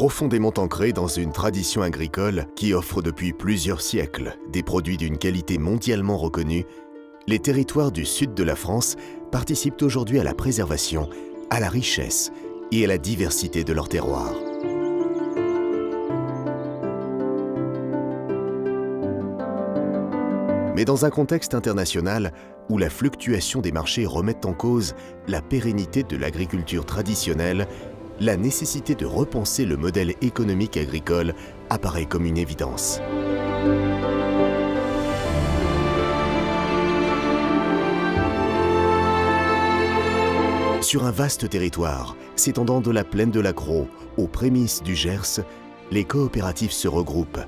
Profondément ancrés dans une tradition agricole qui offre depuis plusieurs siècles des produits d'une qualité mondialement reconnue, les territoires du sud de la France participent aujourd'hui à la préservation, à la richesse et à la diversité de leur terroir. Mais dans un contexte international où la fluctuation des marchés remet en cause la pérennité de l'agriculture traditionnelle, la nécessité de repenser le modèle économique agricole apparaît comme une évidence. Sur un vaste territoire, s'étendant de la plaine de l'Accro aux prémices du Gers, les coopératives se regroupent,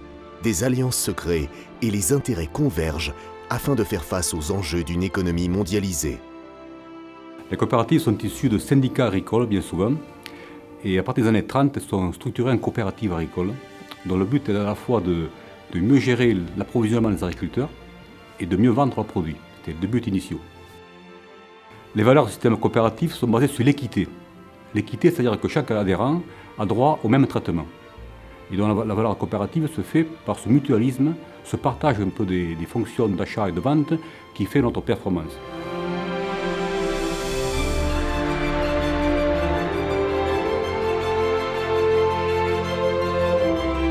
des alliances se créent et les intérêts convergent afin de faire face aux enjeux d'une économie mondialisée. Les coopératives sont issues de syndicats agricoles bien souvent, et à partir des années 30, elles sont structurées en coopératives agricoles, dont le but est à la fois de mieux gérer l'approvisionnement des agriculteurs et de mieux vendre leurs produits. C'était les deux buts initiaux. Les valeurs du système coopératif sont basées sur l'équité. L'équité, c'est-à-dire que chaque adhérent a droit au même traitement. Et donc la valeur coopérative se fait par ce mutualisme, ce partage un peu des fonctions d'achat et de vente qui fait notre performance.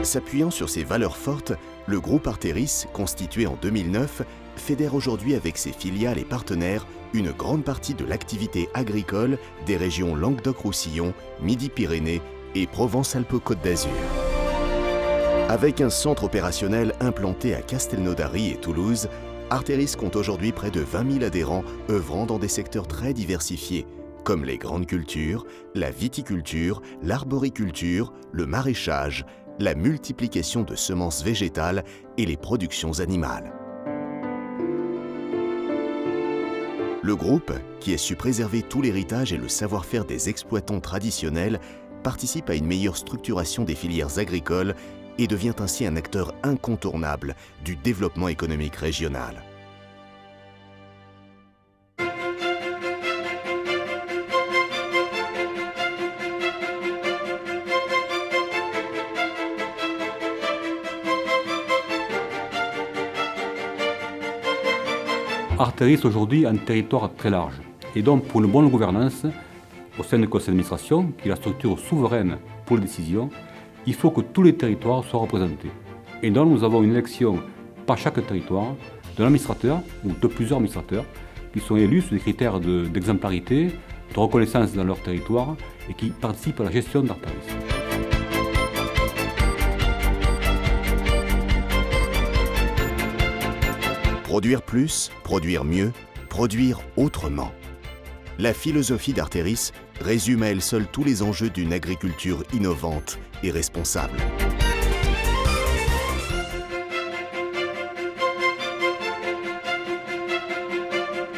S'appuyant sur ces valeurs fortes, le groupe Arteris, constitué en 2009, fédère aujourd'hui avec ses filiales et partenaires une grande partie de l'activité agricole des régions Languedoc-Roussillon, Midi-Pyrénées et Provence-Alpes-Côte d'Azur. Avec un centre opérationnel implanté à Castelnaudary et Toulouse, Arteris compte aujourd'hui près de 20 000 adhérents œuvrant dans des secteurs très diversifiés, comme les grandes cultures, la viticulture, l'arboriculture, le maraîchage, la multiplication de semences végétales et les productions animales. Le groupe, qui a su préserver tout l'héritage et le savoir-faire des exploitants traditionnels, participe à une meilleure structuration des filières agricoles et devient ainsi un acteur incontournable du développement économique régional. Arteris aujourd'hui a un territoire très large. Et donc pour une bonne gouvernance, au sein du conseil d'administration, qui est la structure souveraine pour les décisions, il faut que tous les territoires soient représentés. Et donc nous avons une élection par chaque territoire de l'administrateur ou de plusieurs administrateurs qui sont élus sur des critères d'exemplarité, de reconnaissance dans leur territoire et qui participent à la gestion d'Arteris. Produire plus, produire mieux, produire autrement. La philosophie d'Arteris résume à elle seule tous les enjeux d'une agriculture innovante et responsable.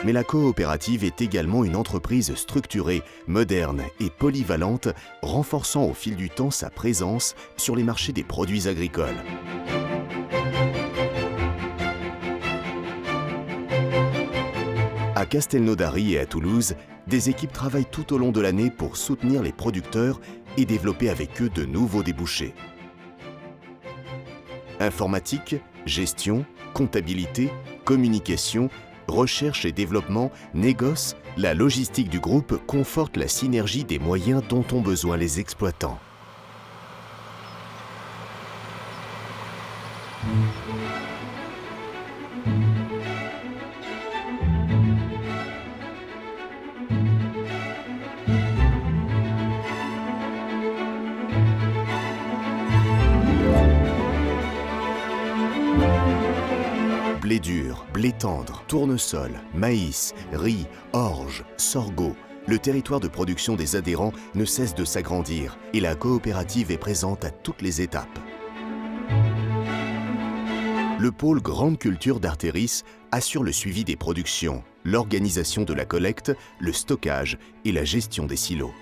Mais la coopérative est également une entreprise structurée, moderne et polyvalente, renforçant au fil du temps sa présence sur les marchés des produits agricoles. À Castelnaudary et à Toulouse, des équipes travaillent tout au long de l'année pour soutenir les producteurs et développer avec eux de nouveaux débouchés. Informatique, gestion, comptabilité, communication, recherche et développement, négoce, la logistique du groupe conforte la synergie des moyens dont ont besoin les exploitants. Blé dur, blé tendre, tournesol, maïs, riz, orge, sorgho. Le territoire de production des adhérents ne cesse de s'agrandir et la coopérative est présente à toutes les étapes. Le pôle Grande Culture d'Arteris assure le suivi des productions, l'organisation de la collecte, le stockage et la gestion des silos.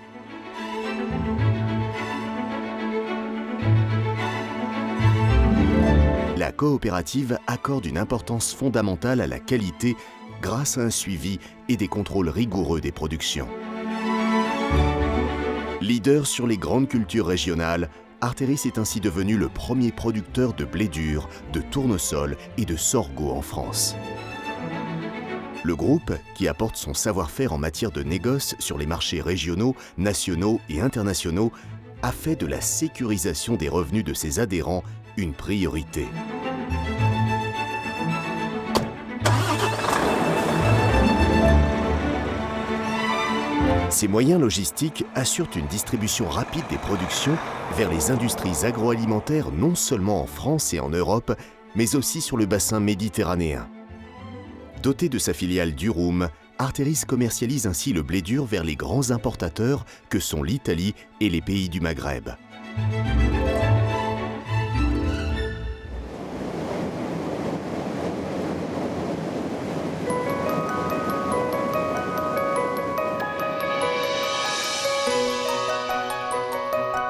La coopérative accorde une importance fondamentale à la qualité grâce à un suivi et des contrôles rigoureux des productions. Leader sur les grandes cultures régionales, Artéris est ainsi devenu le premier producteur de blé dur, de tournesol et de sorgho en France. Le groupe, qui apporte son savoir-faire en matière de négoce sur les marchés régionaux, nationaux et internationaux, a fait de la sécurisation des revenus de ses adhérents une priorité. Ces moyens logistiques assurent une distribution rapide des productions vers les industries agroalimentaires non seulement en France et en Europe, mais aussi sur le bassin méditerranéen. Doté de sa filiale Durum, Artéris commercialise ainsi le blé dur vers les grands importateurs que sont l'Italie et les pays du Maghreb.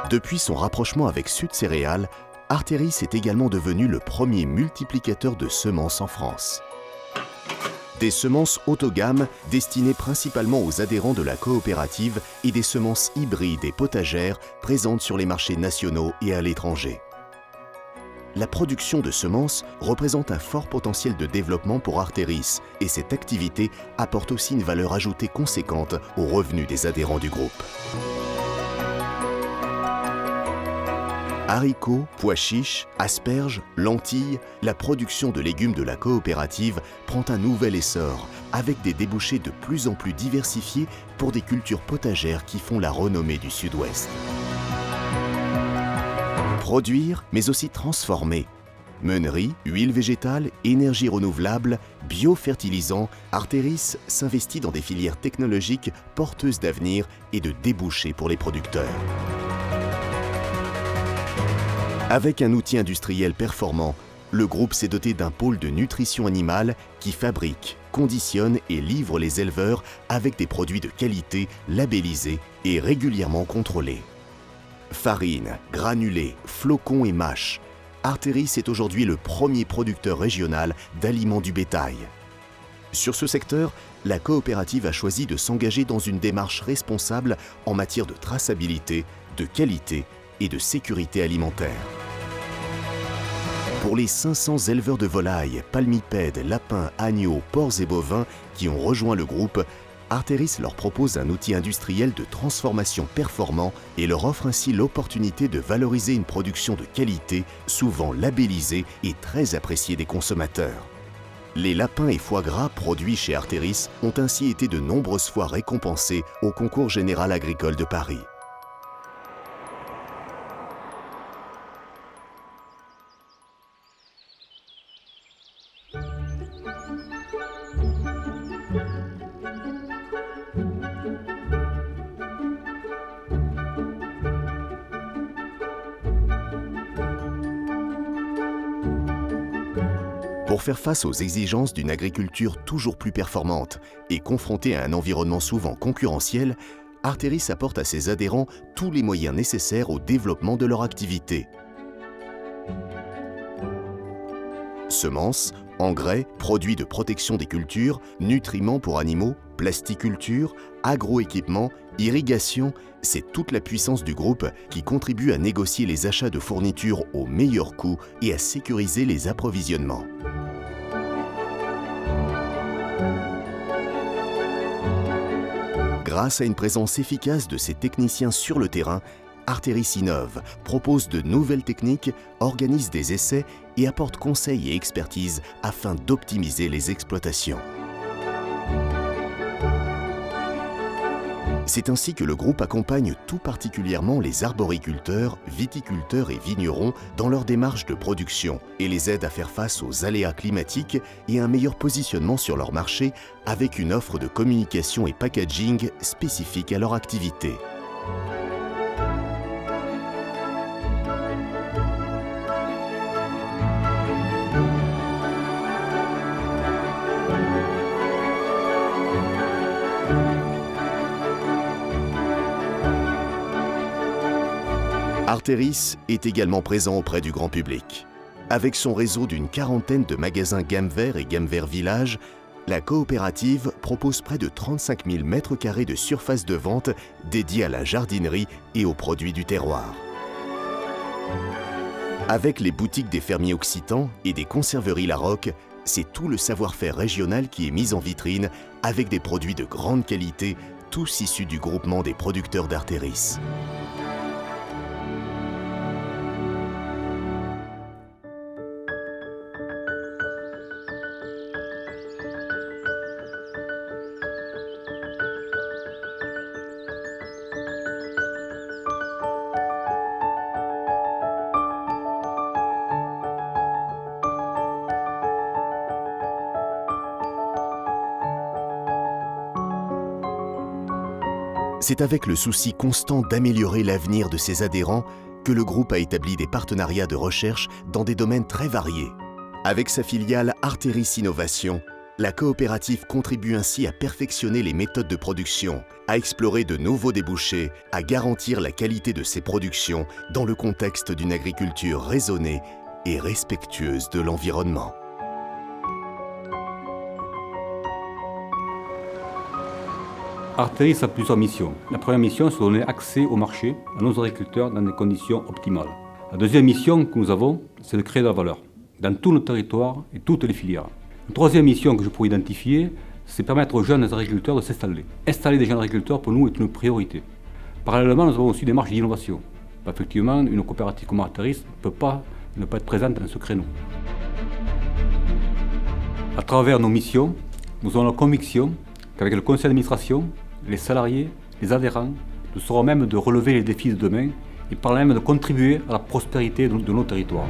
Depuis son rapprochement avec Sud Céréales, Artéris est également devenu le premier multiplicateur de semences en France. Des semences haut de gamme destinées principalement aux adhérents de la coopérative et des semences hybrides et potagères présentes sur les marchés nationaux et à l'étranger. La production de semences représente un fort potentiel de développement pour Artéris et cette activité apporte aussi une valeur ajoutée conséquente aux revenus des adhérents du groupe. Haricots, pois chiches, asperges, lentilles, la production de légumes de la coopérative prend un nouvel essor, avec des débouchés de plus en plus diversifiés pour des cultures potagères qui font la renommée du Sud-Ouest. Produire, mais aussi transformer. Meunerie, huile végétale, énergie renouvelable, biofertilisants, Artéris s'investit dans des filières technologiques porteuses d'avenir et de débouchés pour les producteurs. Avec un outil industriel performant, le groupe s'est doté d'un pôle de nutrition animale qui fabrique, conditionne et livre les éleveurs avec des produits de qualité labellisés et régulièrement contrôlés. Farine, granulés, flocons et mâches, Artéris est aujourd'hui le premier producteur régional d'aliments du bétail. Sur ce secteur, la coopérative a choisi de s'engager dans une démarche responsable en matière de traçabilité, de qualité et de sécurité alimentaire. Pour les 500 éleveurs de volailles, palmipèdes, lapins, agneaux, porcs et bovins qui ont rejoint le groupe, Artéris leur propose un outil industriel de transformation performant et leur offre ainsi l'opportunité de valoriser une production de qualité, souvent labellisée et très appréciée des consommateurs. Les lapins et foie gras produits chez Artéris ont ainsi été de nombreuses fois récompensés au Concours général agricole de Paris. Pour faire face aux exigences d'une agriculture toujours plus performante et confrontée à un environnement souvent concurrentiel, Artéris apporte à ses adhérents tous les moyens nécessaires au développement de leur activité. Semences, engrais, produits de protection des cultures, nutriments pour animaux, plasticulture, agroéquipement, irrigation, c'est toute la puissance du groupe qui contribue à négocier les achats de fournitures au meilleur coût et à sécuriser les approvisionnements. Grâce à une présence efficace de ses techniciens sur le terrain, Artéris innove, propose de nouvelles techniques, organise des essais et apporte conseils et expertise afin d'optimiser les exploitations. C'est ainsi que le groupe accompagne tout particulièrement les arboriculteurs, viticulteurs et vignerons dans leur démarche de production et les aide à faire face aux aléas climatiques et un meilleur positionnement sur leur marché avec une offre de communication et packaging spécifique à leur activité. Artéris est également présent auprès du grand public. Avec son réseau d'une quarantaine de magasins Gamme Vert et Gamme Vert Village, la coopérative propose près de 35 000 m² de surface de vente dédiée à la jardinerie et aux produits du terroir. Avec les boutiques des fermiers occitans et des conserveries Larocque, c'est tout le savoir-faire régional qui est mis en vitrine avec des produits de grande qualité, tous issus du groupement des producteurs d'Artéris. C'est avec le souci constant d'améliorer l'avenir de ses adhérents que le groupe a établi des partenariats de recherche dans des domaines très variés. Avec sa filiale Artéris Innovation, la coopérative contribue ainsi à perfectionner les méthodes de production, à explorer de nouveaux débouchés, à garantir la qualité de ses productions dans le contexte d'une agriculture raisonnée et respectueuse de l'environnement. Artéris a plusieurs missions. La première mission, c'est de donner accès au marché à nos agriculteurs dans des conditions optimales. La deuxième mission que nous avons, c'est de créer de la valeur dans tous nos territoires et toutes les filières. La troisième mission que je pourrais identifier, c'est permettre aux jeunes agriculteurs de s'installer. Installer des jeunes agriculteurs, pour nous, est une priorité. Parallèlement, nous avons aussi des marges d'innovation. Effectivement, une coopérative comme Artéris ne peut pas ne pas être présente dans ce créneau. À travers nos missions, nous avons la conviction qu'avec le conseil d'administration, les salariés, les adhérents, nous serons même de relever les défis de demain et par là même de contribuer à la prospérité de nos territoires.